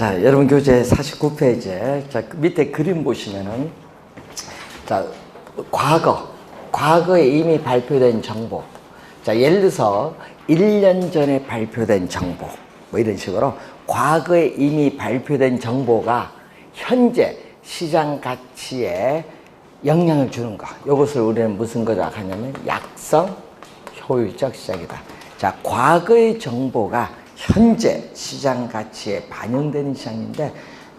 자, 여러분 교재 49페이지. 자, 밑에 그림 보시면은, 자, 과거에 이미 발표된 정보. 자, 예를 들어서 1년 전에 발표된 정보. 뭐 이런 식으로 과거에 이미 발표된 정보가 현재 시장 가치에 영향을 주는 거. 이것을 우리는 무슨 거라 하냐면 약성 효율적 시장이다. 자, 과거의 정보가 현재 시장 가치에 반영되는 시장인데,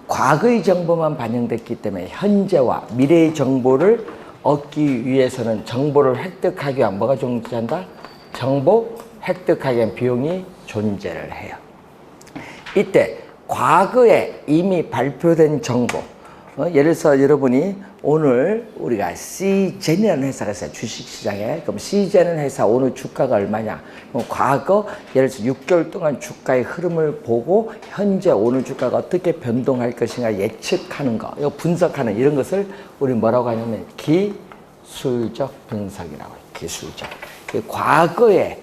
과거의 정보만 반영됐기 때문에 현재와 미래의 정보를 얻기 위해서는 정보를 획득하기 위한 뭐가 존재한다? 정보 획득하기 위한 비용이 존재를 해요. 이때 과거에 이미 발표된 정보, 예를 들어서 여러분이 오늘 우리가 C젠이라는 회사가 있어요. 주식시장에. 그럼 C젠은 회사 오늘 주가가 얼마냐? 그럼 과거 예를 들어서 6개월 동안 주가의 흐름을 보고 현재 오늘 주가가 어떻게 변동할 것인가 예측하는 거, 이거 분석하는 이런 것을 우리 뭐라고 하냐면 기술적 분석이라고 해요. 기술적. 과거에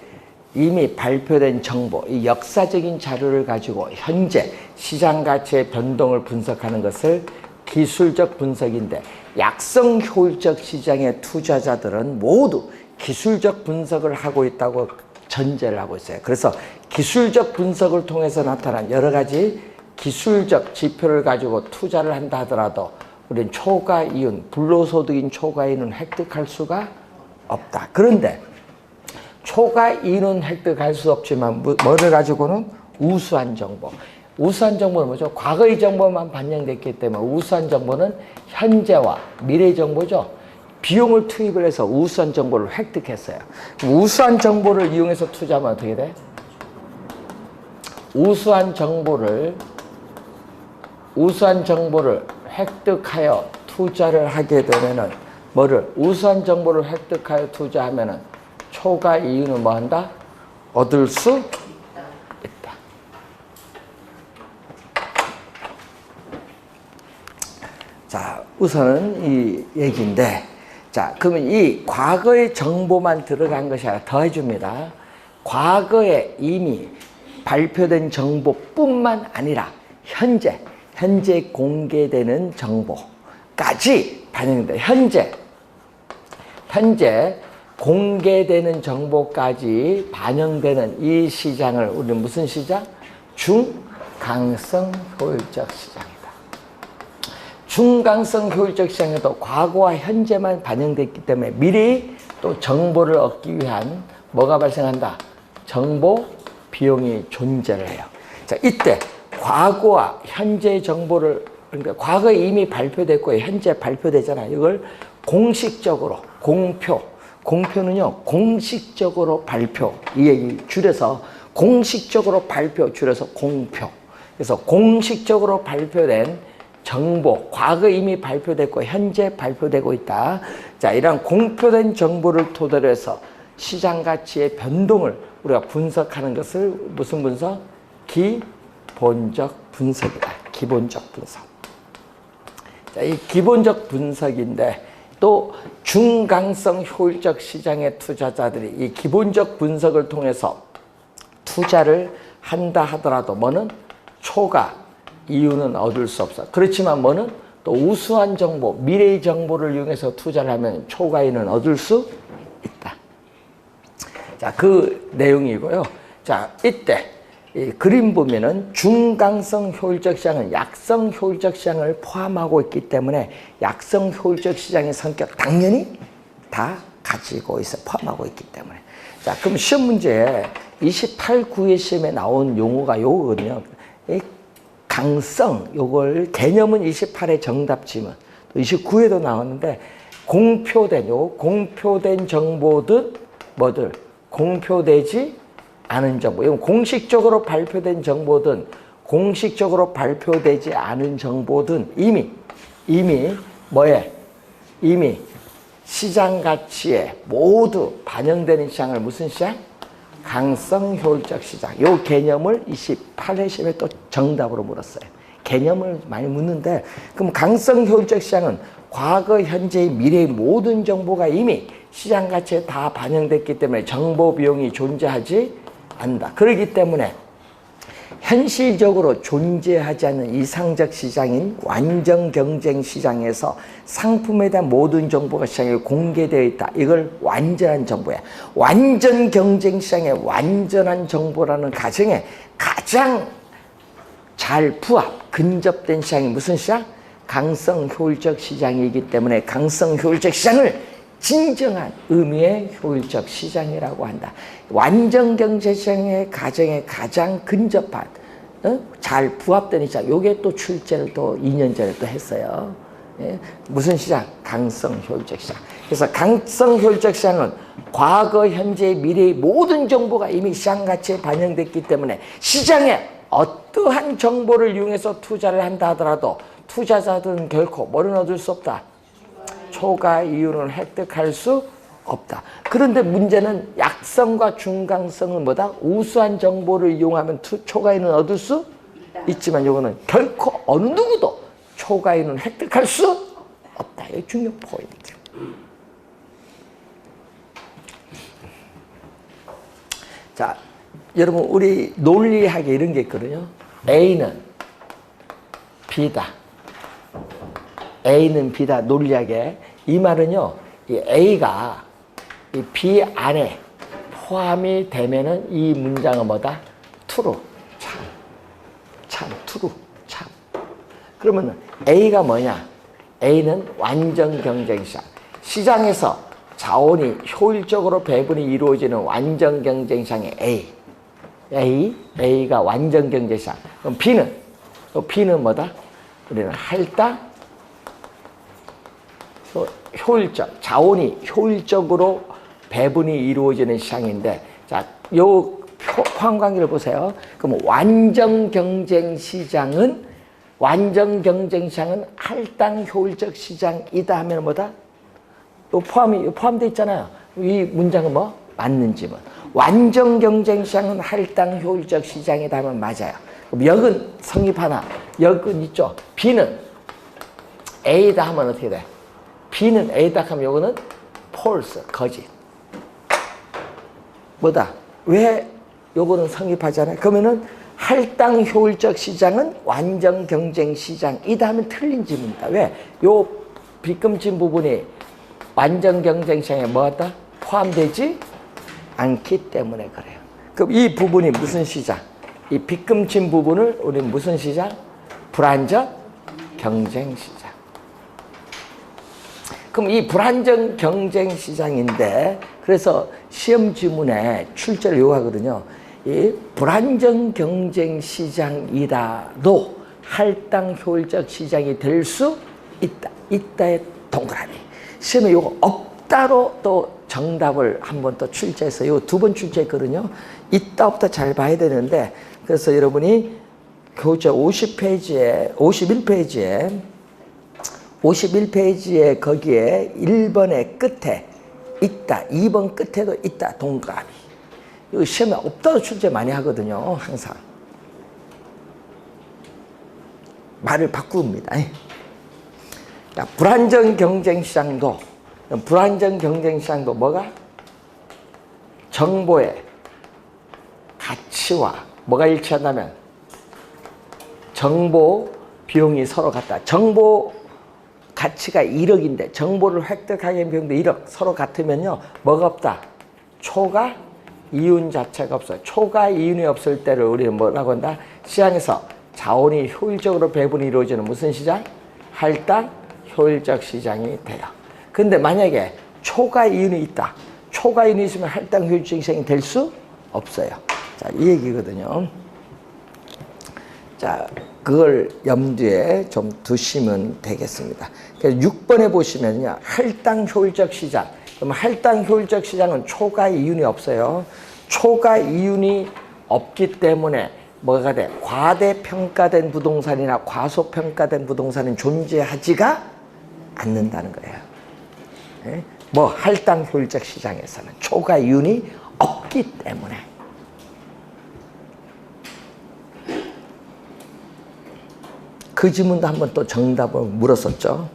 이미 발표된 정보, 이 역사적인 자료를 가지고 현재 시장 가치의 변동을 분석하는 것을 기술적 분석인데, 약성 효율적 시장의 투자자들은 모두 기술적 분석을 하고 있다고 전제를 하고 있어요. 그래서 기술적 분석을 통해서 나타난 여러 가지 기술적 지표를 가지고 투자를 한다 하더라도 우리는 초과이윤, 불로소득인 초과이윤은 획득할 수가 없다. 그런데 초과이윤은 획득할 수 없지만 뭐를 가지고는 우수한 정보. 우수한 정보는 뭐죠? 과거의 정보만 반영됐기 때문에 우수한 정보는 현재와 미래의 정보죠. 비용을 투입을 해서 우수한 정보를 획득했어요. 우수한 정보를 이용해서 투자하면 어떻게 돼? 우수한 정보를 획득하여 투자를 하게 되면은 뭐를? 우수한 정보를 획득하여 투자하면은 초과 이윤은 뭐 한다? 얻을 수 있다. 자, 우선은 이 얘기인데, 자, 그러면 이 과거의 정보만 들어간 것이 아니라 더해줍니다. 과거에 이미 발표된 정보뿐만 아니라 현재 공개되는 정보까지 반영된다. 현재 공개되는 정보까지 반영되는 이 시장을 우리는 무슨 시장? 중강성 효율적 시장이다. 중강성 효율적 시장에도 과거와 현재만 반영됐기 때문에 미래의 또 정보를 얻기 위한 뭐가 발생한다? 정보 비용이 존재를 해요. 자, 이때 과거와 현재의 정보를, 그러니까 과거에 이미 발표됐고 현재 발표되잖아요. 이걸 공식적으로 공표는요, 공식적으로 발표, 이 얘기 줄여서 공식적으로 발표, 줄여서 공표. 그래서 공식적으로 발표된 정보, 과거에 이미 발표됐고 현재 발표되고 있다. 자, 이런 공표된 정보를 토대로 해서 시장 가치의 변동을 우리가 분석하는 것을 무슨 분석? 기본적 분석이다. 기본적 분석. 자, 이 기본적 분석인데, 또 중강성 효율적 시장의 투자자들이 이 기본적 분석을 통해서 투자를 한다 하더라도 뭐는? 초과 이윤은 얻을 수 없어. 그렇지만 뭐는? 또 우수한 정보, 미래의 정보를 이용해서 투자를 하면 초과이윤은 얻을 수 있다. 자, 그 내용이고요. 자, 이때 이 그림 보면은 중강성 효율적 시장은 약성 효율적 시장을 포함하고 있기 때문에 약성 효율적 시장의 성격 당연히 다 가지고 있어, 포함하고 있기 때문에. 자, 그럼 시험 문제에 28구의 시험에 나온 용어가 요거거든요. 이 강성, 요걸 개념은 28의 정답 지문, 29에도 나왔는데, 공표된 정보든 뭐들, 공표되지 않은 정보, 이건 공식적으로 발표된 정보든 공식적으로 발표되지 않은 정보든 이미 뭐에? 이미 시장 가치에 모두 반영되는 시장을 무슨 시장? 강성 효율적 시장. 이 개념을 28회 시험에 또 정답으로 물었어요. 개념을 많이 묻는데, 그럼 강성 효율적 시장은 과거, 현재의, 미래의 모든 정보가 이미 시장 가치에 다 반영됐기 때문에 정보 비용이 존재하지 않는다. 그렇기 때문에 현실적으로 존재하지 않는 이상적 시장인 완전 경쟁 시장에서 상품에 대한 모든 정보가 시장에 공개되어 있다. 이걸 완전한 정보야. 완전 경쟁 시장의 완전한 정보라는 가정에 가장 잘 부합, 근접된 시장이 무슨 시장? 강성 효율적 시장이기 때문에 강성 효율적 시장을 진정한 의미의 효율적 시장이라고 한다. 완전 경제 시장의 가정에 가장 근접한 잘 부합되는 시장. 요게 또 출제를 또 2년 전에 또 했어요. 예? 무슨 시장? 강성 효율적 시장. 그래서 강성 효율적 시장은 과거, 현재, 미래의 모든 정보가 이미 시장 가치에 반영됐기 때문에 시장에 어떠한 정보를 이용해서 투자를 한다 하더라도 투자자들은 결코 뭐를 얻을 수 없다. 초과 이윤을 획득할 수 없다. 그런데 문제는 약성과 중강성은 뭐다? 우수한 정보를 이용하면 초과이윤을 얻을 수 있지만 이거는 결코 어느 누구도 초과이윤을 획득할 수 없다. 이게 중요 포인트. 자, 여러분 우리 논리학에 이런 게 있거든요. A는 B다. A는 B다. 논리학에 이 말은요. 이 A가 이 B 안에 포함이 되면은 이 문장은 뭐다? true. 참, true. 참. 그러면 A가 뭐냐? A는 완전 경쟁 시장. 시장에서 자원이 효율적으로 배분이 이루어지는 완전 경쟁 시장의 A가 완전 경쟁 시장. 그럼 B는 뭐다? 우리는 할당, 효율적, 자원이 효율적으로 배분이 이루어지는 시장인데, 자, 요 포함 관계를 보세요. 그럼 완전 경쟁 시장은 할당 효율적 시장이다 하면 뭐다? 요 포함되어 있잖아요. 이 문장은 뭐? 맞는 지문. 완전 경쟁 시장은 할당 효율적 시장이다 하면 맞아요. 그럼 역은 성립하나? 역은 있죠. B는 A다 하면 어떻게 돼? B는 A다 하면 요거는 false, 거짓. 뭐다? 왜 요거는 성립하잖아요? 그러면은 할당 효율적 시장은 완전 경쟁 시장이다 하면 틀린 지문이다. 왜? 요 빗금친 부분이 완전 경쟁 시장에 뭐다? 포함되지 않기 때문에 그래요. 그럼 이 부분이 무슨 시장? 이 빗금친 부분을 우리는 무슨 시장? 불안전 경쟁 시장. 그럼 이 불안전 경쟁 시장인데, 그래서 시험 지문에 출제를 요구하거든요. 이 불안전 경쟁 시장이라도 할당 효율적 시장이 될 수 있다. 있다의 동그라미. 시험에 요거 없다로 또 정답을 한번 또 출제해서 요 두 번 출제했거든요. 있다 없다 잘 봐야 되는데, 그래서 여러분이 교재 51페이지에 거기에 1번의 끝에 있다, 2번 끝에도 있다, 동그라미. 이거 시험에 없다고 출제 많이 하거든요, 항상. 말을 바꿉니다. 불안전 경쟁 시장도 뭐가? 정보의 가치와 뭐가 일치한다면 정보 비용이 서로 같다. 정보 가치가 1억인데 정보를 획득하기 위한 비용도 1억 서로 같으면요. 뭐가 없다? 초과 이윤 자체가 없어요. 초과 이윤이 없을 때를 우리는 뭐라고 한다? 시장에서 자원이 효율적으로 배분이 이루어지는 무슨 시장? 할당 효율적 시장이 돼요. 근데 만약에 초과 이윤이 있다. 초과 이윤이 있으면 할당 효율적 시장이 될 수 없어요. 자, 이 얘기거든요. 자, 그걸 염두에 좀 두시면 되겠습니다. 그래서 6번에 보시면요. 할당 효율적 시장. 그럼 할당 효율적 시장은 초과 이윤이 없어요. 초과 이윤이 없기 때문에 뭐가 돼? 과대평가된 부동산이나 과소평가된 부동산은 존재하지가 않는다는 거예요. 네? 뭐 할당 효율적 시장에서는 초과 이윤이 없기 때문에. 그 질문도 한번 또 정답을 물었었죠.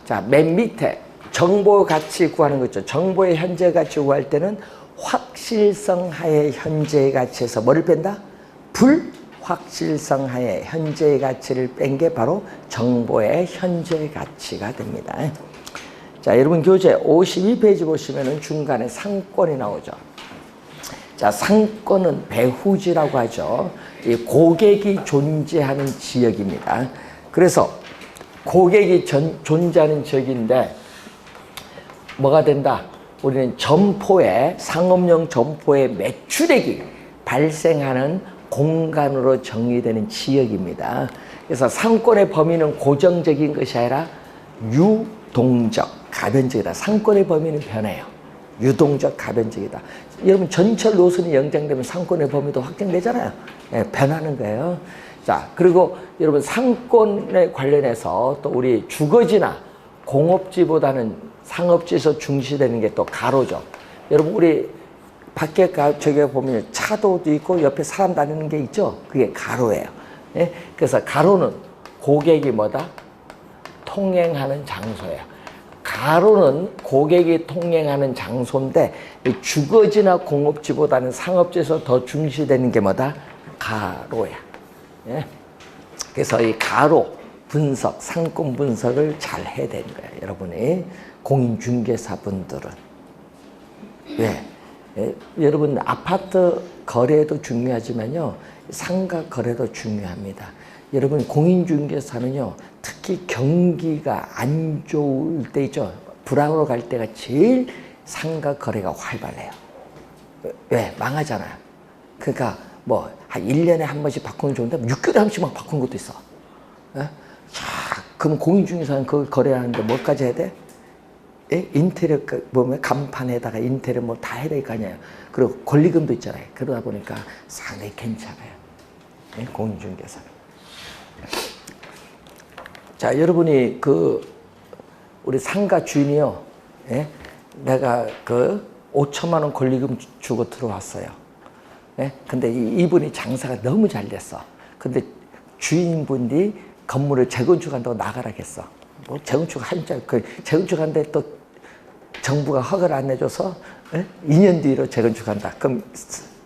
자, 맨 밑에 정보 가치 구하는 거 있죠. 정보의 현재 가치 구할 때는 확실성 하에 현재의 가치에서 뭐를 뺀다? 불확실성 하에 현재의 가치를 뺀 게 바로 정보의 현재 가치가 됩니다. 자, 여러분 교재 52페이지 보시면은 중간에 상권이 나오죠. 자, 상권은 배후지라고 하죠. 이 고객이 존재하는 지역입니다. 그래서 고객이 존재하는 지역인데 뭐가 된다? 우리는 점포에 상업용 점포의 매출액이 발생하는 공간으로 정의되는 지역입니다. 그래서 상권의 범위는 고정적인 것이 아니라 유동적, 가변적이다. 상권의 범위는 변해요. 유동적, 가변적이다. 여러분 전철 노선이 연장되면 상권의 범위도 확정되잖아요. 예, 변하는 거예요. 자, 그리고 여러분 상권에 관련해서 또 우리 주거지나 공업지보다는 상업지에서 중시되는 게 또 가로죠. 여러분 우리 밖에 저기 보면 차도도 있고 옆에 사람 다니는 게 있죠. 그게 가로예요. 예? 그래서 가로는 고객이 뭐다? 통행하는 장소예요. 가로는 고객이 통행하는 장소인데 주거지나 공업지보다는 상업지에서 더 중시되는 게 뭐다? 가로야. 예? 그래서 이 가로 분석, 상권 분석을 잘 해야 되는 거예요. 여러분이 공인중개사분들은. 왜? 예, 여러분 아파트 거래도 중요하지만요. 상가 거래도 중요합니다. 여러분 공인중개사는요. 특히 경기가 안 좋을 때 있죠. 불황으로 갈 때가 제일 상가 거래가 활발해요. 왜? 망하잖아요. 그러니까 뭐 한 1년에 한 번씩 바꾸는 좋은데 6개월에 한 번씩 막 바꾸는 것도 있어. 예? 자, 그럼 공인중개사는 그걸 거래하는데 뭐까지 해야 돼? 예? 인테리어 보면 간판에다가 인테리어 뭐 다 해야 될 거 아니에요. 그리고 권리금도 있잖아요. 그러다 보니까 상당히 괜찮아요. 예? 공인중개사는. 자, 여러분이 우리 상가 주인이요. 예? 내가 5천만 원 권리금 주고 들어왔어요. 예? 근데 이분이 장사가 너무 잘 됐어. 근데 주인분이 건물을 재건축한다고 나가라겠어. 뭐 재건축하는데 또 정부가 허가를 안 내줘서 2년 뒤로 재건축한다. 그럼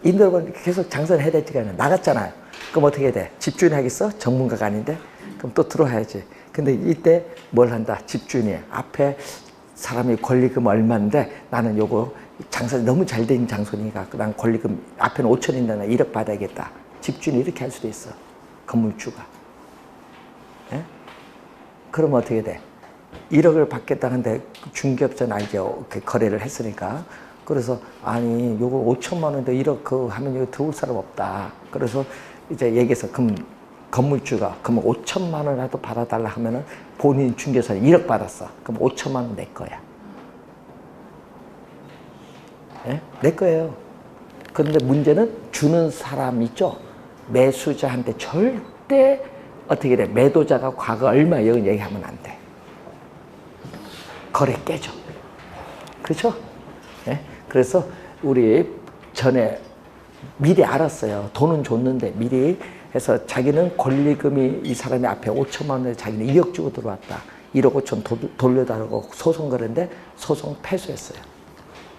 인도는 계속 장사를 해야 될지가 아니라 나갔잖아요. 그럼 어떻게 해야 돼? 집주인 하겠어? 전문가가 아닌데? 그럼 또 들어와야지. 근데 이때 뭘 한다? 집주인이 앞에 사람이 권리금 얼마인데 나는 요거 장사 너무 잘 된 장소니까 난 권리금 앞에는 5천인데 나 1억 받아야겠다. 집주인이 이렇게 할 수도 있어. 건물주가. 예? 그러면 어떻게 돼? 1억을 받겠다는데 중개업자는 알죠. 거래를 했으니까. 그래서 아니 요거 5천만 원인데 1억 하면 이거 들어올 사람 없다. 그래서 이제 얘기해서 그럼 건물주가 그럼 5천만 원이라도 받아달라 하면은 본인 중개사는 1억 받았어. 그럼 5천만 원 내 거야. 예? 내 거예요. 그런데 문제는 주는 사람 있죠. 매수자한테 절대 어떻게 돼? 매도자가 과거 얼마 이런 얘기하면 안 돼. 거래 깨져. 그렇죠? 예? 그래서 우리 전에 미리 알았어요. 돈은 줬는데 미리 해서 자기는 권리금이 이 사람이 앞에 5천만 원에 자기는 2억 주고 들어왔다. 1억 5천 돌려달라고 소송 걸었는데 소송 패소했어요.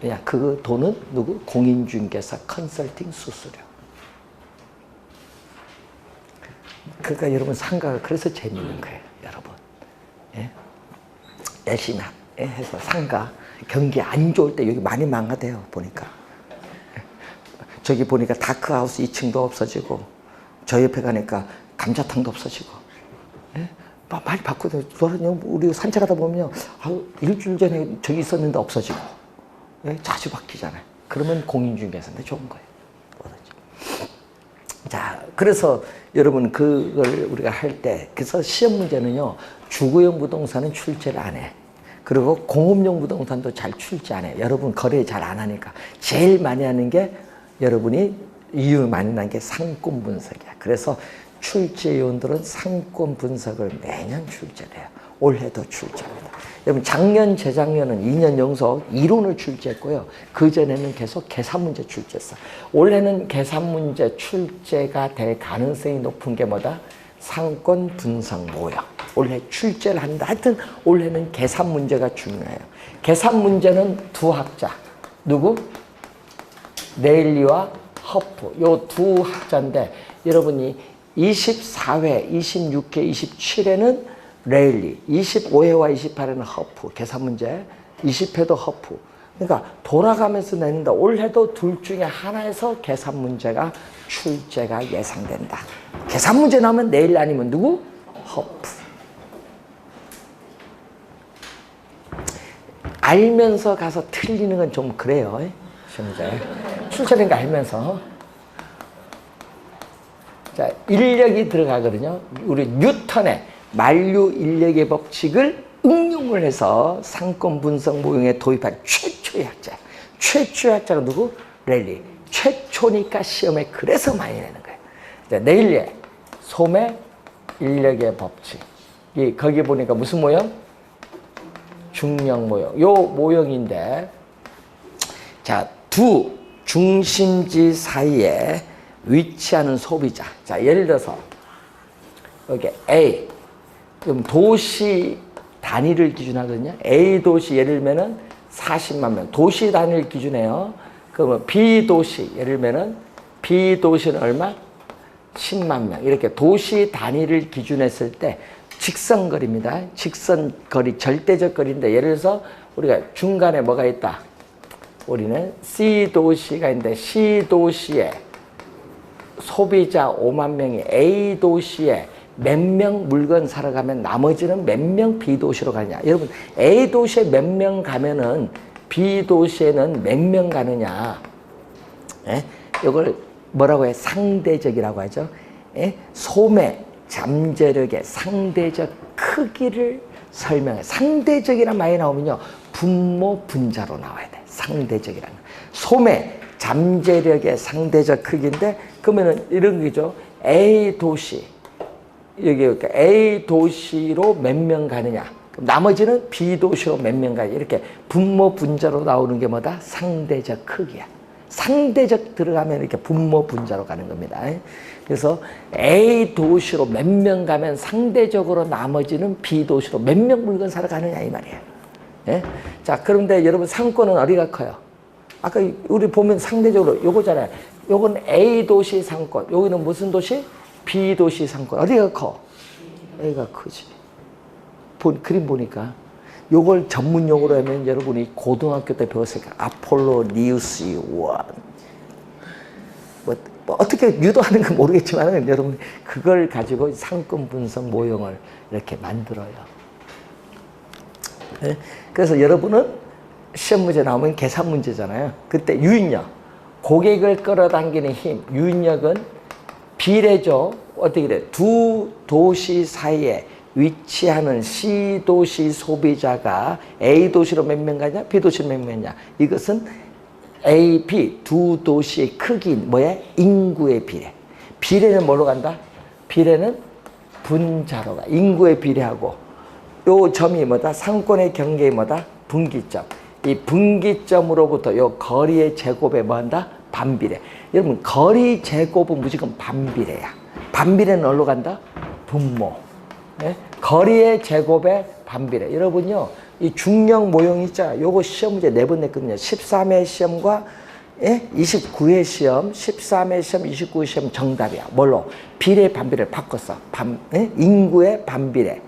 야, 그 돈은 누구? 공인중개사 컨설팅 수수료. 그러니까 여러분 상가가 그래서 재밌는 거예요, 여러분. 예? 열심히 해서 상가 경기 안 좋을 때 여기 많이 망가돼요, 보니까. 저기 보니까 다크하우스 2층도 없어지고 저 옆에 가니까 감자탕도 없어지고. 예? 많이 바꾸고 우리 산책하다 보면 일주일 전에 저기 있었는데 없어지고. 자주 바뀌잖아요. 그러면 공인중개사인데 좋은 거예요. 자, 그래서 여러분 그걸 우리가 할 때 그래서 시험 문제는요. 주거용 부동산은 출제를 안 해. 그리고 공업용 부동산도 잘 출제 안 해. 여러분 거래 잘 안 하니까 제일 많이 하는 게 여러분이 이유 많이 난 게 상권 분석이야. 그래서 출제 요원들은 상권 분석을 매년 출제를 해요. 올해도 출제합니다. 여러분 작년, 재작년은 2년 연속 이론을 출제했고요. 그전에는 계속 계산 문제 출제했어. 올해는 계산 문제 출제가 될 가능성이 높은 게 뭐다? 상권 분석 모형. 올해 출제를 한다. 하여튼 올해는 계산 문제가 중요해요. 계산 문제는 두 학자. 누구? 레일리와 허프 요 두 학자인데 여러분이 24회, 26회, 27회는 레일리, 25회와 28회는 허프 계산 문제, 20회도 허프. 그러니까 돌아가면서 내는다. 올해도 둘 중에 하나에서 계산 문제가 출제가 예상된다. 계산 문제 나오면 레일리 아니면 누구? 허프. 알면서 가서 틀리는 건 좀 그래요. 시험제 출제된 거 알면서. 자, 인력이 들어가거든요. 우리 뉴턴의 만류 인력의 법칙을 응용을 해서 상권 분석 모형에 도입한 최초의 학자. 최초의 학자가 누구? 레일리. 최초니까 시험에 그래서 많이 내는 거예요. 자, 레일리의 소매 인력의 법칙. 거기 보니까 무슨 모형? 중력 모형. 요 모형인데, 자, 두 중심지 사이에 위치하는 소비자. 자, 예를 들어서 여기 A. 그럼 도시 단위를 기준하거든요. A 도시 예를 들면은 40만 명. 도시 단위를 기준해요. 그러면 B 도시 예를 들면은 B 도시는 얼마? 10만 명. 이렇게 도시 단위를 기준했을 때 직선거리입니다. 직선거리, 절대적 거리인데 예를 들어서 우리가 중간에 뭐가 있다? 우리는 C 도시가 있는데 C 도시에 소비자 5만 명이 A 도시에 몇 명 물건 사러 가면 나머지는 몇 명 B 도시로 가느냐. 여러분 A 도시에 몇 명 가면은 B 도시에는 몇 명 가느냐. 예? 이걸 뭐라고 해? 상대적이라고 하죠. 예? 소매 잠재력의 상대적 크기를 설명해. 상대적이란 말이 나오면요. 분모 분자로 나와야 돼. 상대적이라는. 소매 잠재력의 상대적 크기인데 그러면은 이런 거죠. A 도시. 여기 A 도시로 몇 명 가느냐. 그럼 나머지는 B 도시로 몇 명 가느냐. 이렇게 분모 분자로 나오는 게 뭐다? 상대적 크기야. 상대적 들어가면 이렇게 분모 분자로 가는 겁니다. 그래서 A 도시로 몇 명 가면 상대적으로 나머지는 B 도시로 몇 명 물건 사러 가느냐 이 말이에요. 예? 자, 그런데 여러분 상권은 어디가 커요? 아까 우리 보면 상대적으로 요거잖아요. 요건 A 도시 상권. 여기는 무슨 도시? B 도시 상권. 어디가 커? A가 크지. 그림 보니까 요걸 전문 용어로 하면 여러분이 고등학교 때 배웠으니까 아폴로니우스 원. 뭐 어떻게 유도하는 건 모르겠지만 여러분 그걸 가지고 상권 분석 모형을 이렇게 만들어요. 네? 그래서 여러분은 시험 문제 나오면 계산 문제잖아요. 그때 유인력, 고객을 끌어당기는 힘, 유인력은 비례죠. 어떻게 돼? 두 도시 사이에 위치하는 C 도시 소비자가 A 도시로 몇 명 가냐? B 도시로 몇 명 가냐? 이것은 A, B 두 도시의 크기, 뭐야? 인구의 비례. 비례는 뭐로 간다? 비례는 분자로 가. 인구의 비례하고 요 점이 뭐다? 상권의 경계의 뭐다? 분기점. 이 분기점으로부터 요 거리의 제곱에 뭐 한다? 반비례. 여러분 거리 제곱은 무조건 반비례야. 반비례는 어디로 간다? 분모. 네? 거리의 제곱에 반비례. 여러분요, 이 중력 모형 있잖아. 요거 시험 문제 4번 냈거든요. 13회 시험과 29회 시험, 13회 시험, 29회 시험 정답이야. 뭘로? 비례, 반비례를 바꿨어. 인구의 반비례.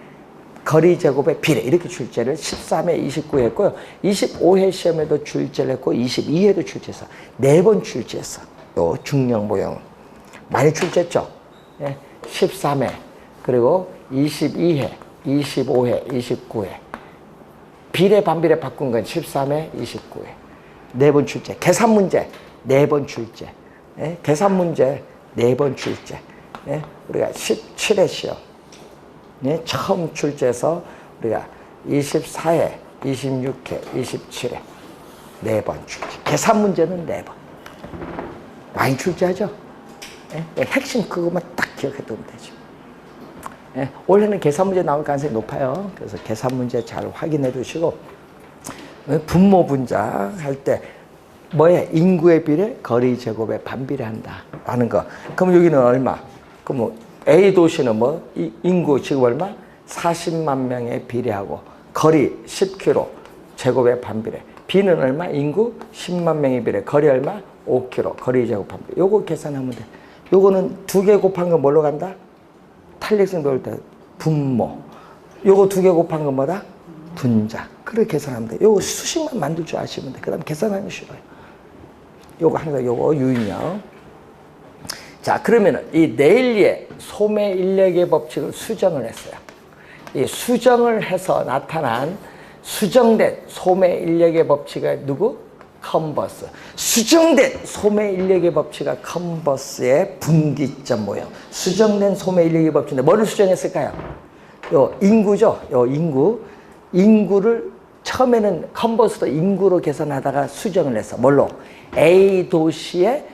거리 제곱의 비례. 이렇게 출제를 13회, 29회 했고요. 25회 시험에도 출제를 했고, 22회도 출제했어. 4번 출제했어. 요 중력 모형. 많이 출제했죠? 13회. 그리고 22회, 25회, 29회. 비례, 반비례 바꾼 건 13회, 29회. 4번 출제. 계산 문제 4번 출제. 계산 문제 4번 출제. 우리가 17회 시험. 처음 출제해서 우리가 24회, 26회, 27회. 4번 출제. 계산 문제는 4번. 많이 출제하죠? 핵심 그것만 딱 기억해두면 되죠. 원래는 계산 문제 나올 가능성이 높아요. 그래서 계산 문제 잘 확인해 두시고, 분모 분자 할 때 뭐에 인구의 비례, 거리 제곱에 반비례한다 하는 거. 그럼 여기는 얼마? 그럼 A 도시는 뭐 인구 지금 얼마? 40만 명에 비례하고 거리 10km 제곱에 반비례. B는 얼마? 인구 10만 명에 비례. 거리 얼마? 5km 거리 제곱합니다. 요거 계산하면 돼. 요거는 2개 곱한 거 뭘로 간다? 탄력성 배울 때 분모. 요거 2개 곱한 거 뭐다? 분자. 그렇게 계산하면 돼. 요거 수식만 만들 줄 아시면 돼. 그 다음 계산하기 쉬워요. 요거 항상 요거 유인력. 자, 그러면은 이 네일리의 소매 인력의 법칙을 수정을 했어요. 이 수정을 해서 나타난 수정된 소매 인력의 법칙은 누구? 컨버스. 수정된 소매 인력의 법칙은 컨버스의 분기점 모형. 수정된 소매 인력의 법칙인데 뭐를 수정했을까요? 요 인구죠. 요 인구. 인구를 처음에는 컨버스도 인구로 계산하다가 수정을 했어. 뭘로? A 도시의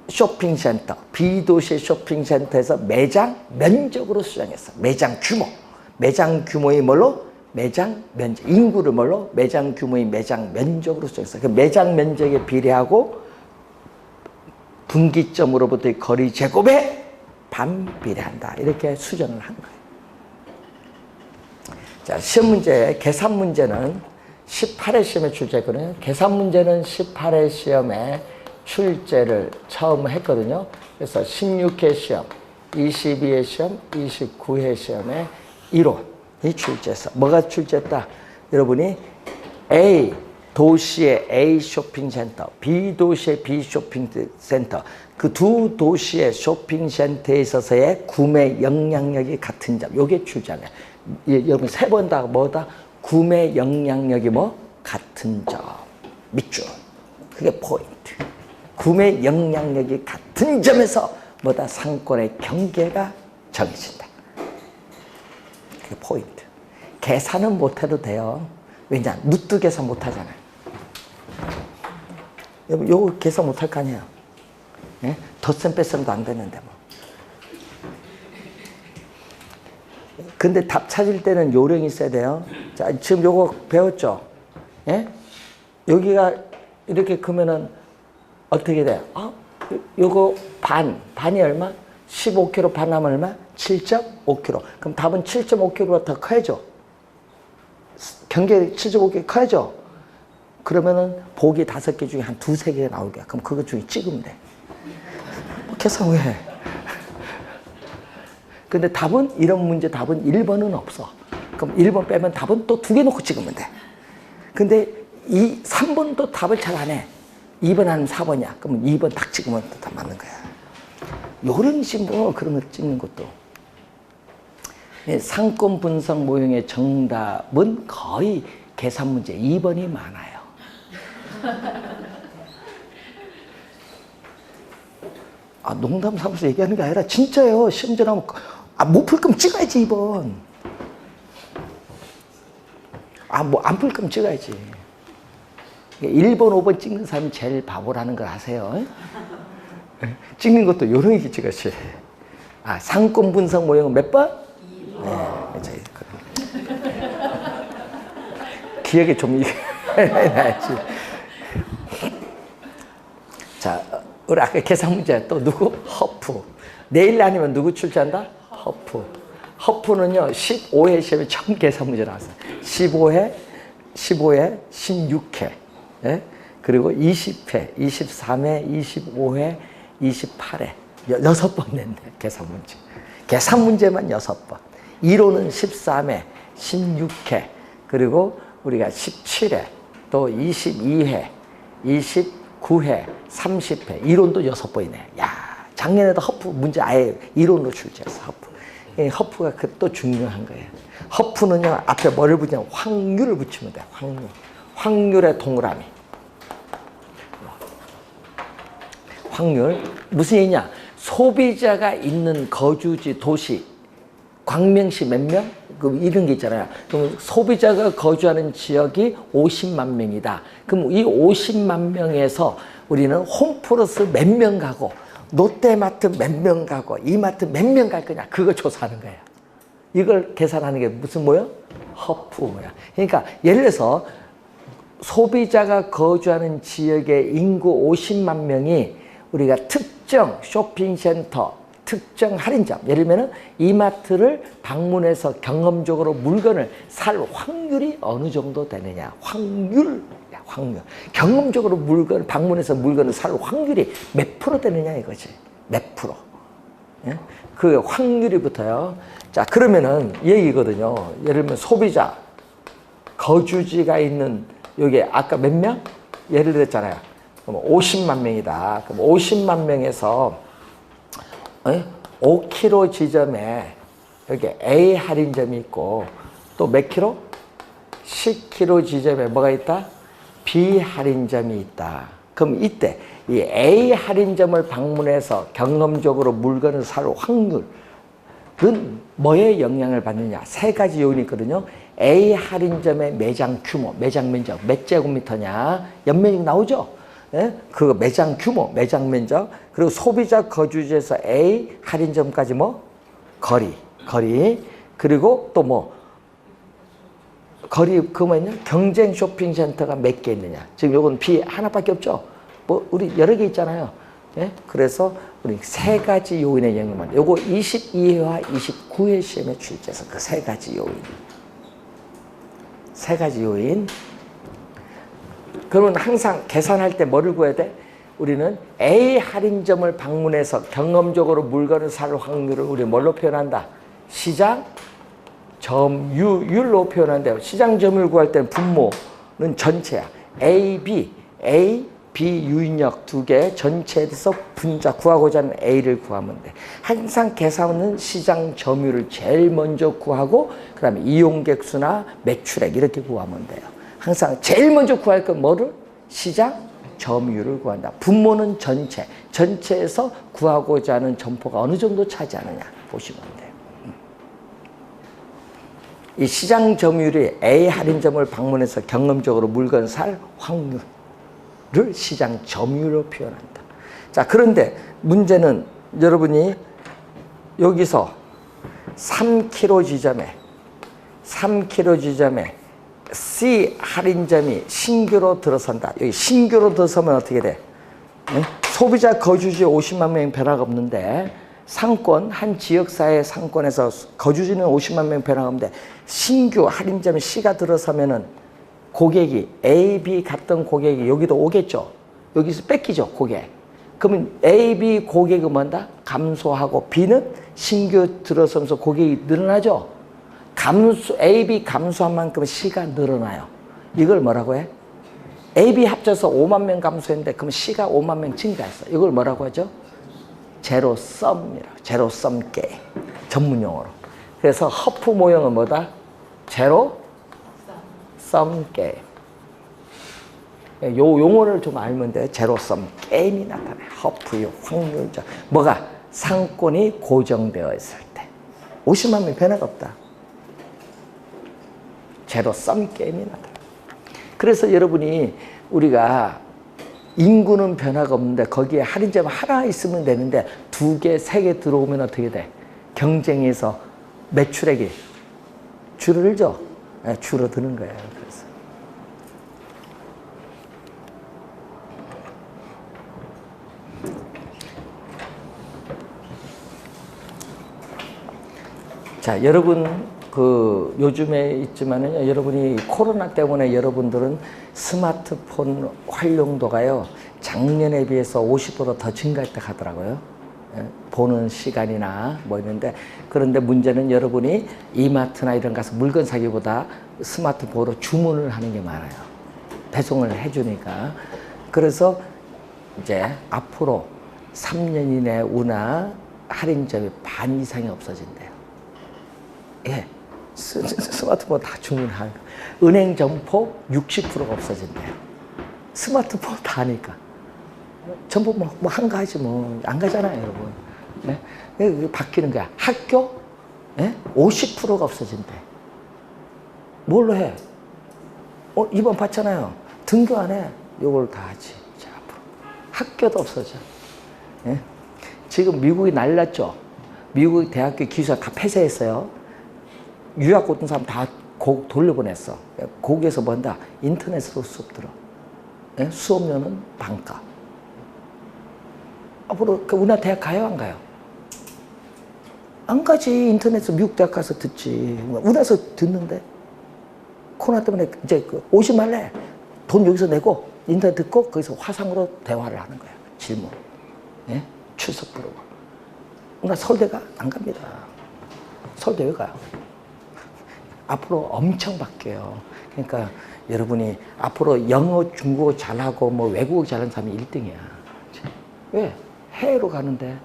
쇼핑센터, B 도시의 쇼핑센터에서 매장 면적으로 수정했어. 매장 규모. 매장 규모의 뭘로? 매장 면적. 인구를 뭘로? 매장 규모의 매장 면적으로 수정했어. 그 매장 면적에 비례하고 분기점으로부터의 거리 제곱에 반비례한다. 이렇게 수정을 한 거예요. 자, 시험 문제, 계산 문제는 18회 시험에 출제했거든요. 계산 문제는 18회 시험에 출제를 처음 했거든요. 그래서 16회 시험, 22회 시험, 29회 시험에 이론이 출제했어. 뭐가 출제했다? 여러분이 A 도시의 A 쇼핑센터, B 도시의 B 쇼핑센터, 그 두 도시의 쇼핑센터에 있어서의 구매 영향력이 같은 점. 요게 출제하네. 여러분 세 번 다 뭐다? 구매 영향력이 뭐? 같은 점. 밑줄. 그게 포인트. 구매 영향력이 같은 점에서 뭐다? 상권의 경계가 정해진다. 그게 포인트. 계산은 못해도 돼요. 왜냐? 루트 계산 못하잖아요. 여러분 요거 계산 못할 거 아니에요. 예? 덧셈 뺄셈도 안 되는데 뭐. 근데 답 찾을 때는 요령이 있어야 돼요. 자, 지금 요거 배웠죠? 예? 여기가 이렇게 크면은 어떻게 돼요? 요거 반이 얼마? 15kg 반하면 얼마? 7.5kg. 그럼 답은 7.5kg보다 더 커야죠? 경계 7.5kg 커야죠? 그러면은 보기 5개 중에 한 2-3개 나오게. 그럼 그거 중에 찍으면 돼. 계산 왜 해? 근데 답은, 이런 문제 답은 1번은 없어. 그럼 1번 빼면 답은 또 2개 놓고 찍으면 돼. 근데 3번도 답을 잘 안 해. 2번 아니면 4번이야. 그러면 2번 딱 찍으면 다 맞는 거야. 요런 식으로 그런 거 찍는 것도. 상권 분석 모형의 정답은 거의 계산 문제 2번이 많아요. 농담 삼아서 얘기하는 게 아니라 진짜예요. 시험 전하면 못 풀 거면 찍어야지 2번. 뭐 안 풀 거면 찍어야지. 1번, 5번 찍는 사람이 제일 바보라는 걸 아세요? 찍는 것도 요령이 찍었지. 상권 분석 모형은 몇 번? 2번. 네, 기억에 좀 해놔야지. 자, 우리 아까 계산 문제 또 누구? 허프. 내일 아니면 누구 출제한다? 허프. 허프는요, 15회 시험에 처음 계산 문제 나왔어요. 15회, 16회. 예? 그리고 20회, 23회, 25회, 28회. 6번 냈네, 계산 문제. 계산 문제만 6번. 이론은 13회, 16회, 그리고 우리가 17회, 또 22회, 29회, 30회. 이론도 6번이네. 야, 작년에도 허프 문제 아예 이론으로 출제했어, 허프. 허프가 또 중요한 거예요. 허프는요, 앞에 뭐를 붙이냐면 확률을 붙이면 돼, 확률. 확률의 동그라미. 확률. 무슨 얘기냐? 소비자가 있는 거주지, 도시, 광명시 몇 명? 이런 게 있잖아요. 그럼 소비자가 거주하는 지역이 50만 명이다. 그럼 이 50만 명에서 우리는 홈플러스 몇 명 가고, 롯데마트 몇 명 가고, 이마트 몇 명 갈 거냐? 그거 조사하는 거예요. 이걸 계산하는 게 무슨 모양? 허프 모양. 그러니까 예를 들어서 소비자가 거주하는 지역의 인구 50만 명이 우리가 특정 쇼핑센터, 특정 할인점, 예를 들면 이마트를 방문해서 경험적으로 물건을 살 확률이 어느 정도 되느냐. 확률. 확률. 경험적으로 방문해서 물건을 살 확률이 몇 프로 되느냐 이거지. 몇 프로. 예? 그 확률이 붙어요. 자, 그러면은 얘기거든요. 예를 들면 소비자, 거주지가 있는 여기 아까 몇 명? 예를 들었잖아요. 그럼 50만 명이다. 그럼 50만 명에서 5km 지점에 여기 A 할인점이 있고 또 몇 킬로? 10km 지점에 뭐가 있다? B 할인점이 있다. 그럼 이때 이 A 할인점을 방문해서 경험적으로 물건을 살 확률은 뭐에 영향을 받느냐? 세 가지 요인이 있거든요. A 할인점의 매장 규모, 매장 면적 몇 제곱미터냐? 연면적 나오죠? 예? 그 매장 규모, 매장 면적, 그리고 소비자 거주지에서 A 할인점까지 뭐? 거리, 그리고 또 뭐? 거리, 그 뭐냐? 경쟁 쇼핑센터가 몇 개 있느냐? 지금 요건 B 하나밖에 없죠? 뭐, 우리 여러 개 있잖아요. 예? 그래서 우리 세 가지 요인의 영역만. 요거 22회와 29회 시험에 출제해서 그 세 가지 요인. 세 가지 요인. 그러면 항상 계산할 때 뭐를 구해야 돼? 우리는 A 할인점을 방문해서 경험적으로 물건을 살 확률을 우리 뭘로 표현한다? 시장 점유율로 표현한대요. 시장 점유율 구할 때는 분모는 전체야. A, B 유인력 두 개 전체에서 분자 구하고자 하는 A를 구하면 돼. 항상 계산은 시장 점유율을 제일 먼저 구하고 그 다음에 이용객 수나 매출액 이렇게 구하면 돼요. 항상 제일 먼저 구할 건 뭐를? 시장 점유율을 구한다. 분모는 전체에서 구하고자 하는 점포가 어느 정도 차지하느냐 보시면 돼요. 이 시장 점유율이 A 할인점을 방문해서 경험적으로 물건 살 확률 를 시장 점유율로 표현한다. 자, 그런데 문제는 여러분이 여기서 3km 지점에 C 할인점이 신규로 들어선다. 여기 신규로 들어서면 어떻게 돼? 소비자 거주지 50만 명이 변화가 없는데 상권, 한 지역사회 상권에서 거주지는 50만 명 변화가 없는데 신규 할인점 C가 들어서면은 고객이 A, B 갔던 고객이 여기도 오겠죠. 여기서 뺏기죠, 고객. 그러면 A, B 고객은 뭔다? 감소하고 B는 신규 들어서면서 고객이 늘어나죠. A, B 감소한 만큼 C가 늘어나요. 이걸 뭐라고 해? A, B 합쳐서 5만 명 감소했는데 그럼 C가 5만 명 증가했어. 이걸 뭐라고 하죠? 제로썸이라고. 제로썸 게임. 전문 용어로. 그래서 허프 모형은 뭐다? 제로 썸 게임. 요 용어를 좀 알면 돼. 제로썸 게임이 나타나요. 허프의 확률적. 뭐가? 상권이 고정되어 있을 때. 50만 명 변화가 없다. 제로썸 게임이 나타나요. 그래서 여러분이 우리가 인구는 변화가 없는데 거기에 할인점 하나 있으면 되는데 2개, 3개 들어오면 어떻게 돼? 경쟁에서 매출액이 줄어들죠? 네, 줄어드는 거예요. 그래서. 자, 여러분 그 요즘에 있지만은요, 여러분이 코로나 때문에 여러분들은 스마트폰 활용도가요 작년에 비해서 50% 더 증가했다 하더라고요. 보는 시간이나 뭐 있는데, 그런데 문제는 여러분이 이마트나 이런 가서 물건 사기보다 스마트폰으로 주문을 하는 게 많아요. 배송을 해주니까. 그래서 이제 앞으로 3년 이내 운하 할인점이 반 이상이 없어진대요. 예. 스마트폰 다 주문하는 거. 은행 점포 60%가 없어진대요. 스마트폰 다 하니까. 점포 뭐 한가하지 뭐 안 가잖아요, 여러분. 네? 바뀌는 거야. 학교 50%가 없어진대. 뭘로 해? 이번 봤잖아요. 등교 안 해. 이걸 다 하지. 자, 앞으로. 학교도 없어져. 네? 지금 미국이 난리났죠. 미국 대학교 기숙사 다 폐쇄했어요. 유학 오던 사람 다 돌려보냈어. 거기에서 뭐 한다? 인터넷으로 수업 들어. 네? 수업료는 반값. 앞으로 우리나라 대학 가요, 안 가요? 안 가지. 인터넷으로 미국 대학 가서 듣지. 우리나라에서 듣는데. 코로나 때문에 이제 오지 말래. 돈 여기서 내고 인터넷 듣고 거기서 화상으로 대화를 하는 거예요. 질문. 예? 출석 부르고. 나 서울대가 안 갑니다. 서울대 왜 가요? 앞으로 엄청 바뀌어요. 그러니까 여러분이 앞으로 영어, 중국어 잘하고 뭐 외국어 잘하는 사람이 1등이야. 왜? 해외로 가는데.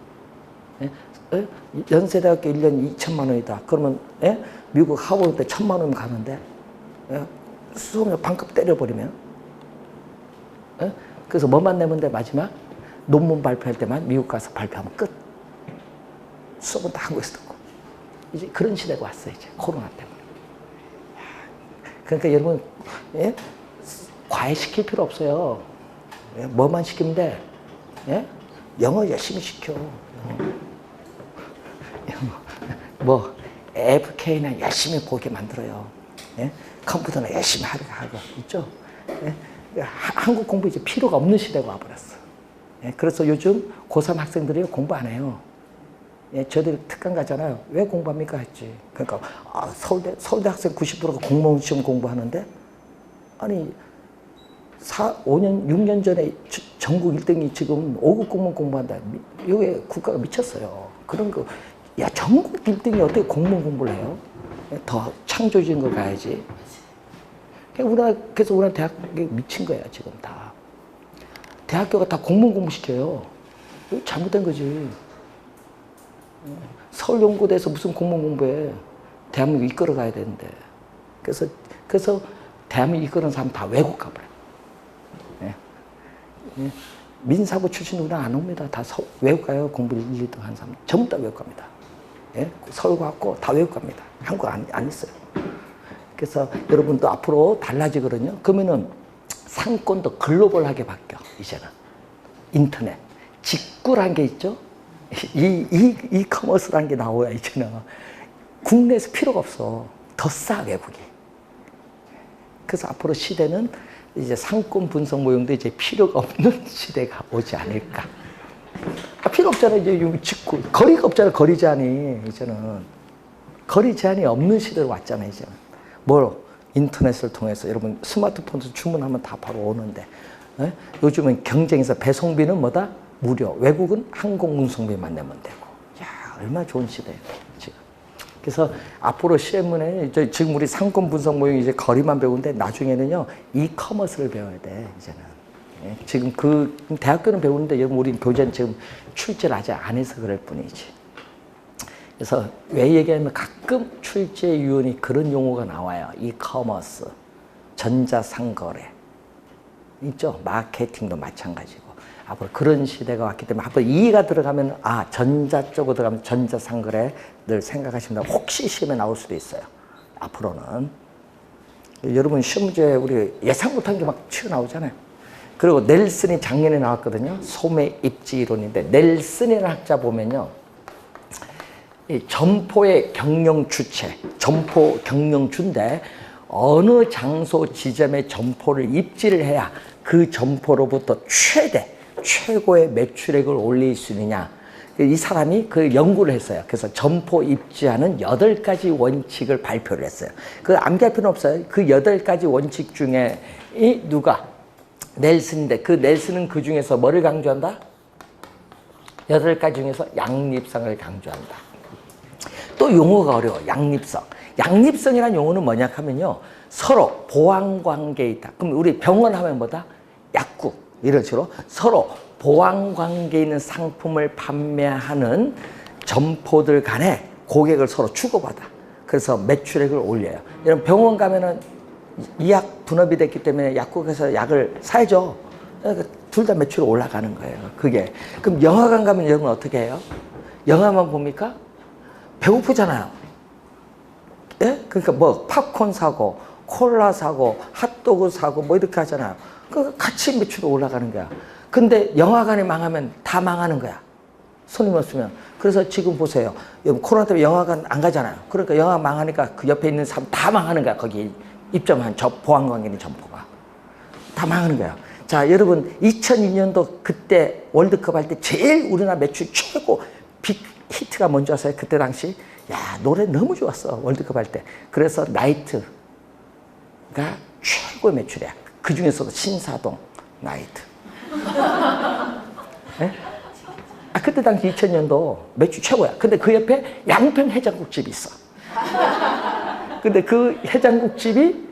예? 예? 연세대학교 1년 2천만 원이다. 그러면 예? 미국 하버드 1,000만 원 가는데 예? 수업료 반값 때려버리면 예? 그래서 뭐만 내면 돼? 마지막 논문 발표할 때만 미국 가서 발표하면 끝. 수업은 다 한국에서 듣고. 이제 그런 시대가 왔어요. 이제 코로나 때문에. 그러니까 여러분 예? 과외시킬 필요 없어요. 예? 뭐만 시키면 돼? 예? 영어 열심히 시켜. 뭐 AFK나 열심히 보게 만들어요. 예? 컴퓨터나 열심히 하고 있죠. 예? 한국 공부 이제 필요가 없는 시대가 와버렸어. 예? 그래서 요즘 고3 학생들이 공부 안 해요. 예? 저희들이 특강 가잖아요. 왜 공부합니까? 했지. 그러니까 서울대 학생 90%가 공무원 시험 공부하는데 아니 5년, 6년 전에 전국 1등이 지금 5급 공무원 공부한다. 이게 국가가 미쳤어요. 그런 거, 야, 전국 1등이 어떻게 공무원 공부를 해요? 더 창조적인 걸 가야지. 그래서 우리나라 대학이 미친 거야, 지금 다. 대학교가 다 공무원 공부시켜요. 이거 잘못된 거지. 서울연구대에서 무슨 공무원 공부해. 대한민국 이끌어 가야 되는데. 그래서 대한민국 이끄는 사람 다 외국 가버려. 민사고 출신 우리나라 안 옵니다. 다 외국 가요. 공부 1, 2등 한 사람. 전부 다 외국 갑니다. 예? 서울 가고 다 외국 갑니다. 한국 안 있어요. 그래서 여러분도 앞으로 달라지거든요. 그러면은 상권도 글로벌하게 바뀌어, 이제는. 인터넷. 직구란 게 있죠? 이커머스라는 게 나와야 이제는. 국내에서 필요가 없어. 더 싸, 외국이. 그래서 앞으로 시대는 이제 상권 분석 모형도 이제 필요가 없는 시대가 오지 않을까. 필요 없잖아, 이제 직구. 거리가 없잖아, 거리 제한이. 이제는. 거리 제한이 없는 시대로 왔잖아, 이제는. 인터넷을 통해서 여러분 스마트폰에서 주문하면 다 바로 오는데. 예? 요즘은 경쟁에서 배송비는 뭐다? 무료. 외국은 항공 운송비만 내면 되고. 야, 얼마나 좋은 시대예요, 지금. 그래서 앞으로 시험문에 지금 우리 상권 분석 모형 이제 거리만 배우는데 나중에는요 이커머스를 배워야 돼 이제는. 예? 지금 대학교는 배우는데 여러분 우리 교재는 지금 출제를 아직 안 해서 그럴 뿐이지. 그래서 왜 얘기하면 가끔 출제위원이 그런 용어가 나와요. 이커머스, 전자상거래 있죠. 마케팅도 마찬가지고. 앞으로 그런 시대가 왔기 때문에 앞으로 이해가 들어가면 전자 쪽으로 들어가면 전자상거래 늘 생각하시면 혹시 시험에 나올 수도 있어요. 앞으로는. 여러분 시험 문제 우리 예상 못한 게 막 튀어나오잖아요. 그리고 넬슨이 작년에 나왔거든요. 소매 입지 이론인데 넬슨이라는 학자 보면요. 이 점포의 경영 주체, 점포 경영주인데 어느 장소 지점에 점포를 입지를 해야 그 점포로부터 최고의 매출액을 올릴 수 있느냐. 이 사람이 그 연구를 했어요. 그래서 점포 입지하는 8가지 원칙을 발표를 했어요. 그 암기할 필요는 없어요. 그 8가지 원칙 중에 누가? 넬슨인데 그 넬슨은 그 중에서 뭐를 강조한다? 8가지 중에서 양립성을 강조한다. 또 용어가 어려워. 양립성. 양립성이라는 용어는 뭐냐 하면요. 서로 보완관계에 있다. 그럼 우리 병원 하면 뭐다? 약국. 이런 식으로 서로 보완관계에 있는 상품을 판매하는 점포들 간에 고객을 서로 주고받아. 그래서 매출액을 올려요. 여러분 병원 가면은 이약 분업이 됐기 때문에 약국에서 약을 사야죠. 그러니까 둘 다 매출이 올라가는 거예요. 그게. 그럼 영화관 가면 여러분 어떻게 해요? 영화만 봅니까? 배고프잖아요. 예? 그러니까 뭐 팝콘 사고 콜라 사고 핫도그 사고 뭐 이렇게 하잖아요. 그 같이 매출이 올라가는 거야. 근데 영화관이 망하면 다 망하는 거야. 손님 없으면. 그래서 지금 보세요. 코로나 때문에 영화관 안 가잖아요. 그러니까 영화 망하니까 그 옆에 있는 사람 다 망하는 거야. 거기 입점한 보안관계 있는 점포가. 다 망하는 거야. 자, 여러분 2002년도 그때 월드컵 할 때 제일 우리나라 매출 최고 빅 히트가 뭔지 아세요? 그때 당시 야 노래 너무 좋았어. 월드컵 할 때. 그래서 나이트가 최고의 매출이야. 그 중에서도 신사동 나이트. 네? 그때 당시 2000년도 매출 최고야. 근데 그 옆에 양평 해장국집이 있어. 근데 그 해장국집이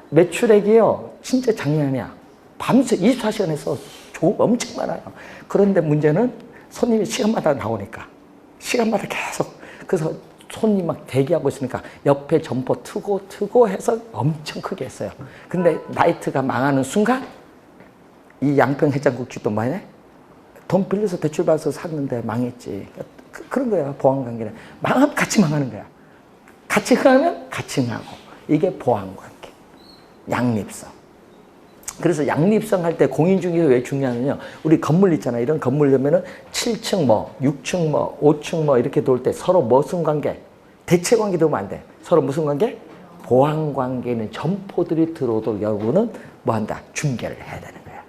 매출액이요, 진짜 장난 아니야. 밤새 24시간 해서 엄청 많아요. 그런데 문제는 손님이 시간마다 나오니까. 시간마다 계속. 그래서 손님 막 대기하고 있으니까 옆에 점포 트고 해서 엄청 크게 했어요. 근데 나이트가 망하는 순간 이 양평 해장국집도 뭐냐? 돈 빌려서 대출 받아서 샀는데 망했지. 그런 거야, 보안관계는. 망하면 같이 망하는 거야. 같이 흥하면 같이 흥하고. 이게 보안관계. 양립성. 그래서 양립성 할 때 공인중개가 왜 중요하냐면요. 우리 건물 있잖아요. 이런 건물이면은 7층 뭐, 6층 뭐, 5층 뭐 이렇게 돌 때 서로 무슨 관계? 대체 관계 되면 안 돼. 서로 무슨 관계? 보안관계 있는 점포들이 들어오도록 여러분은 뭐 한다? 중개를 해야 되는 거야.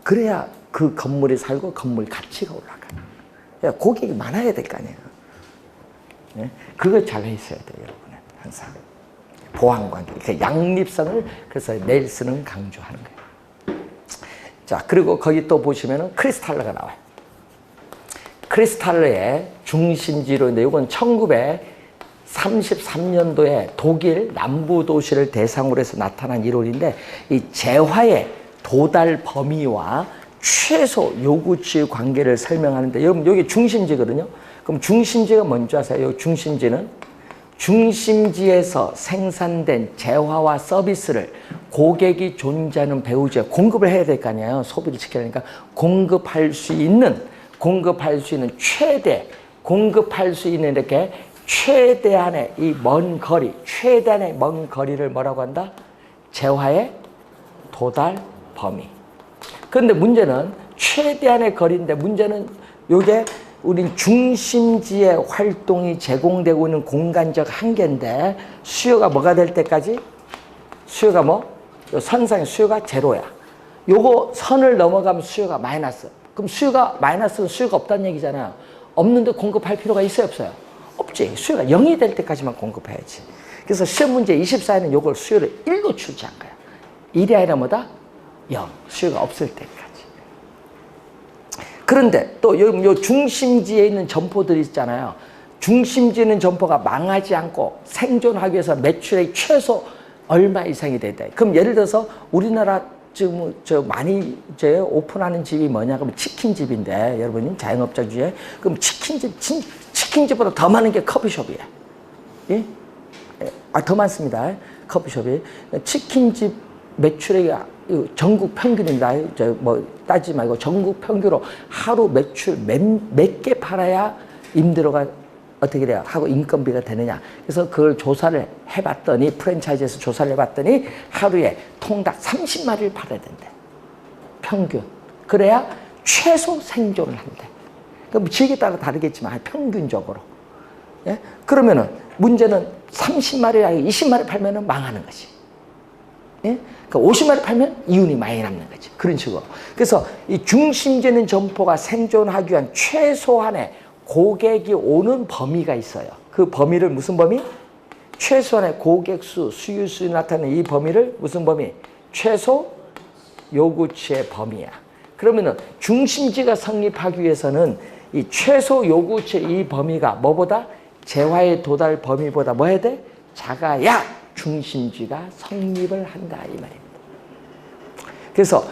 그래야 그 건물이 살고 건물 가치가 올라가. 고객이 많아야 될 거 아니에요. 그걸 잘 했어야 돼요, 여러분은. 항상. 보안관계. 그러니까 양립성을 그래서 넬슨은 강조하는 거예요. 자, 그리고 거기 또 보시면은 크리스탈러가 나와요. 크리스탈러의 중심지로인데 이건 1933년도에 독일 남부 도시를 대상으로 해서 나타난 이론인데 이 재화의 도달 범위와 최소 요구치의 관계를 설명하는데 여러분 여기 중심지거든요. 그럼 중심지가 뭔지 아세요? 이 중심지는 중심지에서 생산된 재화와 서비스를 고객이 존재하는 배우지에 공급을 해야 될 거 아니에요. 소비를 지키려니까 공급할 수 있는 최대, 공급할 수 있는 이렇게 최대한의 이 먼 거리, 최대한의 먼 거리를 뭐라고 한다? 재화의 도달 범위. 그런데 문제는 최대한의 거리인데 문제는 요게 우린 중심지의 활동이 제공되고 있는 공간적 한계인데 수요가 뭐가 될 때까지? 수요가 뭐? 요 선상의 수요가 제로야. 요거 선을 넘어가면 수요가 마이너스. 그럼 수요가 마이너스는 수요가 없다는 얘기잖아요. 없는데 공급할 필요가 있어요, 없어요? 없지. 수요가 0이 될 때까지만 공급해야지. 그래서 시험 문제 24에는 요걸 수요를 1로 출제한 거야. 1이 아니라 뭐다? 0. 수요가 없을 때까지. 그런데 또 요 중심지에 있는 점포들이 있잖아요. 중심지에 있는 점포가 망하지 않고 생존하기 위해서 매출액 최소 얼마 이상이 돼야 돼. 그럼 예를 들어서 우리나라 지금 많이 이제 오픈하는 집이 뭐냐? 그러면 치킨집인데 여러분이 자영업자 중에 그럼 치킨집보다 더 많은 게 커피숍이에요. 예? 더 많습니다. 커피숍이 치킨집 매출액이 전국 평균입니다. 뭐 따지지 말고 전국 평균으로 하루 매출 몇 개 팔아야 임대료가 어떻게 돼요? 하고 인건비가 되느냐. 그래서 그걸 조사를 해봤더니 프랜차이즈에서 조사를 해봤더니 하루에 통닭 30마리를 팔아야 된대. 평균. 그래야 최소 생존을 한대. 그럼 지역에 따라 다르겠지만 평균적으로. 예? 그러면은 문제는 30마리 아니고 20마리 팔면은 망하는 거지. 예? 그러니까 50마리 팔면 이윤이 많이 남는 거지. 그런 식으로. 그래서 이 중심지에 있는 점포가 생존하기 위한 최소한의 고객이 오는 범위가 있어요. 그 범위를 무슨 범위? 최소한의 고객 수, 수요 수에 나타나는 이 범위를 무슨 범위? 최소 요구치의 범위야. 그러면은 중심지가 성립하기 위해서는 이 최소 요구치의 이 범위가 뭐보다? 재화의 도달 범위보다 뭐 해야 돼? 작아야 중심지가 성립을 한다 이 말입니다. 그래서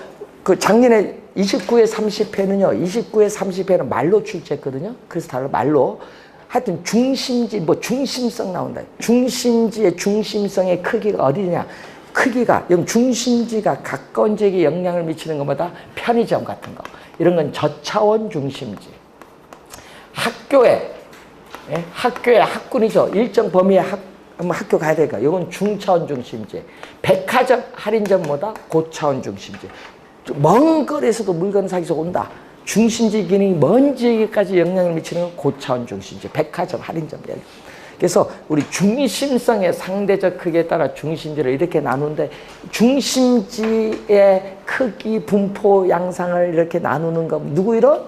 그 작년에 29회 30회는요. 29회 30회는 말로 출제했거든요. 그래서 다른 말로 하여튼 중심지 뭐 중심성 나온다. 중심지의 중심성의 크기가 어디냐? 크기가 여러분 중심지가 가까운 지역에 영향을 미치는 것보다 편의점 같은 거 이런 건 저차원 중심지. 학교에 학군이죠. 일정 범위의 학교 가야 되니까 이건 중차원 중심지. 백화점 할인점보다 고차원 중심지. 먼 거리에서도 물건 사기서 온다. 중심지 기능이 먼 지역에까지 영향을 미치는 건 고차원 중심지. 백화점 할인점. 그래서 우리 중심성의 상대적 크기에 따라 중심지를 이렇게 나누는데 중심지의 크기, 분포, 양상을 이렇게 나누는 거 누구 이론?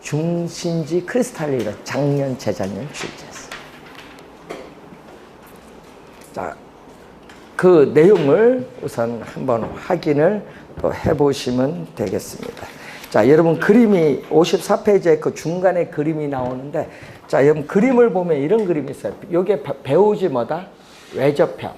중심지 크리스탈 이론. 작년, 재작년 출제했어요. 자, 그 내용을 우선 한번 확인을 또 해보시면 되겠습니다. 자, 여러분 그림이 54페이지에 그 중간에 그림이 나오는데, 자, 여러분 그림을 보면 이런 그림이 있어요. 요게 배우지 뭐다? 외접형.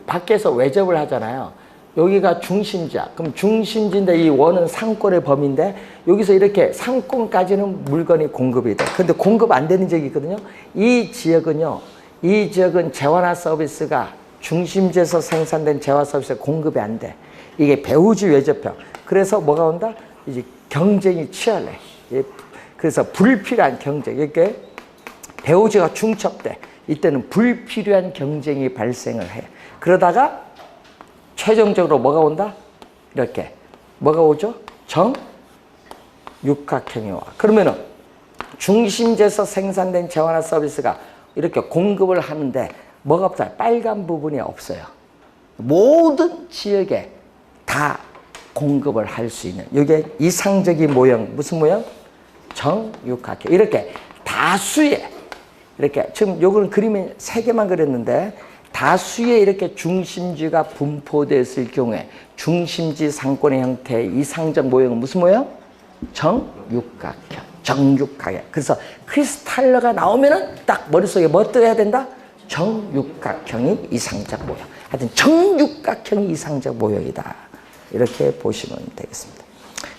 밖에서 외접을 하잖아요. 여기가 중심지야. 그럼 중심지인데 이 원은 상권의 범위인데 여기서 이렇게 상권까지는 물건이 공급이 돼. 근데 공급 안 되는 지역이 있거든요. 이 지역은 재화나 서비스가 중심지에서 생산된 재화 서비스가 공급이 안 돼. 이게 배우지 외접형. 그래서 뭐가 온다? 이제 경쟁이 치열해. 그래서 불필요한 경쟁. 이렇게 배우지가 중첩돼. 이때는 불필요한 경쟁이 발생을 해. 그러다가 최종적으로 뭐가 온다? 이렇게. 뭐가 오죠? 정육각형이 와. 그러면은 중심지에서 생산된 재화나 서비스가 이렇게 공급을 하는데 뭐가 없어요? 빨간 부분이 없어요. 모든 지역에 다 공급을 할 수 있는. 이게 이상적인 모형. 무슨 모형? 정육각형. 이렇게 다수의, 이렇게 지금 요거는 그림이 3개만 그렸는데 다수의 이렇게 중심지가 분포됐을 경우에 중심지 상권의 형태의 이상적 모형은 무슨 모형? 정육각형. 정육각형. 그래서 크리스탈러가 나오면은 딱 머릿속에 뭐 떠야 된다? 정육각형이 이상적 모형. 하여튼 정육각형이 이상적 모형이다. 이렇게 보시면 되겠습니다.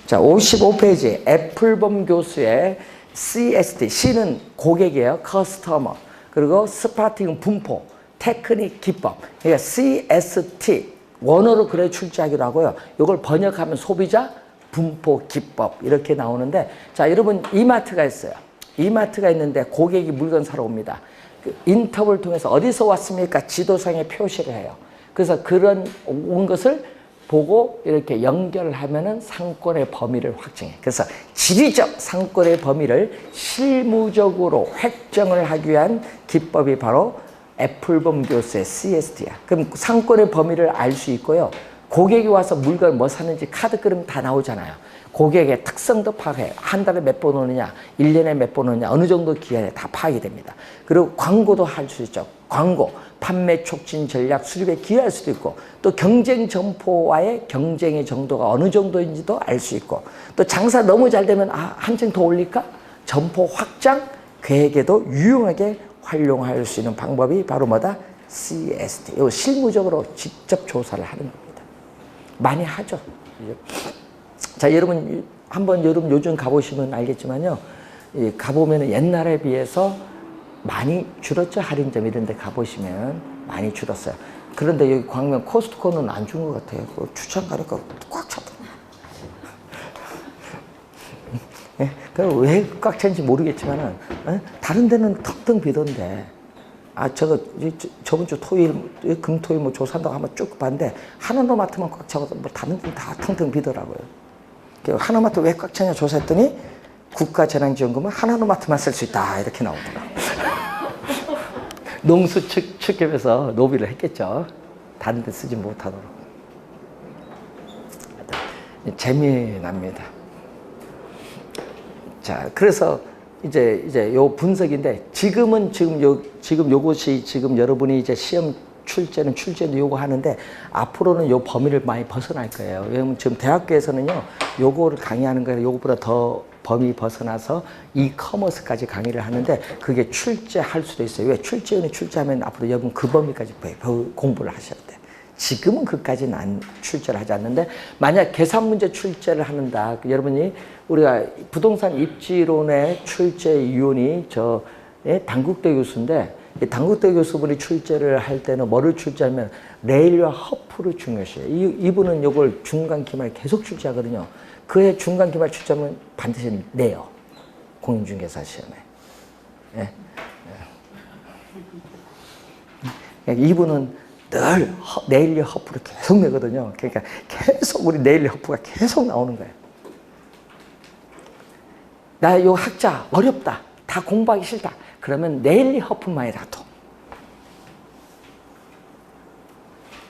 자, 55페이지 애플범 교수의 CST. C는 고객이에요. 커스터머. 그리고 스파팅은 분포. 테크닉, 기법. 그러니까 CST. 원어로 그래 출제하기로 하고요. 이걸 번역하면 소비자, 분포, 기법. 이렇게 나오는데, 자, 여러분 이마트가 있어요. 이마트가 있는데 고객이 물건 사러 옵니다. 그 인터뷰를 통해서 어디서 왔습니까? 지도상에 표시를 해요. 그래서 그런 온 것을 보고 이렇게 연결하면은 상권의 범위를 확정해. 그래서 지리적 상권의 범위를 실무적으로 획정을 하기 위한 기법이 바로 애플범 교수의 CST야. 그럼 상권의 범위를 알 수 있고요. 고객이 와서 물건을 뭐 사는지 카드 그림 다 나오잖아요. 고객의 특성도 파악해. 한 달에 몇 번 오느냐, 1년에 몇 번 오느냐, 어느 정도 기간에 다 파악이 됩니다. 그리고 광고도 할 수 있죠. 광고, 판매 촉진 전략, 수립에 기여할 수도 있고, 또 경쟁 점포와의 경쟁의 정도가 어느 정도인지도 알 수 있고, 또 장사 너무 잘 되면 한층 더 올릴까? 점포 확장 계획에도 유용하게 활용할 수 있는 방법이 바로 뭐다? CST. 이거 실무적으로 직접 조사를 하는 겁니다. 많이 하죠. 자, 여러분 한번 여러분 요즘 가보시면 알겠지만요. 가보면 옛날에 비해서 많이 줄었죠. 할인점 이런 데 가보시면 많이 줄었어요. 그런데 여기 광명 코스트코는 안 준 것 같아요. 추천 가니까 꽉 찼더라고요. 예? 그럼 왜 꽉 찬지 모르겠지만은, 다른 데는 텅텅 비던데, 저번 주 토요일, 금토일 뭐 조사한다고 한번 쭉 봤는데, 하나로마트만 꽉 차고, 뭐 다른 데는 다 텅텅 비더라고요. 하나로마트 왜 꽉 차냐 조사했더니, 국가재난지원금은 하나로마트만 쓸 수 있다. 이렇게 나오더라고요. 농수 측협에서 노비를 했겠죠. 다른 데 쓰지 못하도록. 재미납니다. 자, 그래서 이제 요 분석인데 지금 요것이 지금 여러분이 이제 시험 출제도 요거 하는데 앞으로는 요 범위를 많이 벗어날 거예요. 왜냐면 지금 대학교에서는요, 요거를 강의하는 거예요. 요거보다 더 범위 벗어나서 이커머스까지 강의를 하는데 그게 출제할 수도 있어요. 왜? 출제원이 출제하면 앞으로 여러분 그 범위까지 공부를 하셔야 돼. 지금은 그까지는 안 출제를 하지 않는데 만약 계산 문제 출제를 하는다. 여러분이 우리가 부동산 입지론의 출제 위원이 당국대 교수인데 당국대 교수분이 출제를 할 때는 뭐를 출제하면 레일과 허프를 중요시해요. 이분은 이걸 중간 기말 계속 출제하거든요. 그해 중간 기말 출제하면 반드시 내요. 공인중개사 시험에. 예. 예. 이분은 늘 네일리 허프를 계속 내거든요. 그러니까 계속 우리 네일리 허프가 계속 나오는 거예요. 나 요 학자 어렵다. 다 공부하기 싫다. 그러면 네일리 허프만이라도.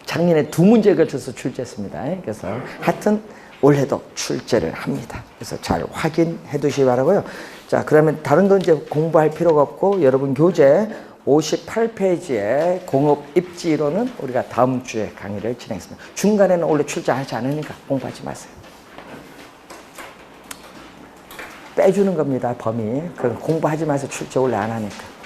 작년에 2문제에 걸쳐서 출제했습니다. 그래서 하여튼 올해도 출제를 합니다. 그래서 잘 확인해 두시기 바라고요. 자, 그러면 다른 건 이제 공부할 필요가 없고 여러분 교재 58페이지의 공업 입지 이론은 우리가 다음 주에 강의를 진행했습니다. 중간에는 원래 출제하지 않으니까 공부하지 마세요. 빼주는 겁니다, 범위. 그건 공부하지 마세요. 출제 원래 안 하니까.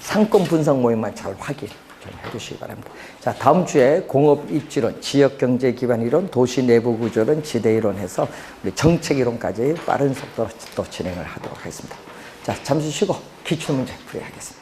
상권 분석 모임만 잘 확인 좀 해주시기 바랍니다. 자, 다음 주에 공업 입지론, 지역경제 기반 이론, 도시 내부 구조론, 지대 이론 해서 우리 정책 이론까지 빠른 속도로 또 진행을 하도록 하겠습니다. 자, 잠시 쉬고 기출문제 풀이하겠습니다.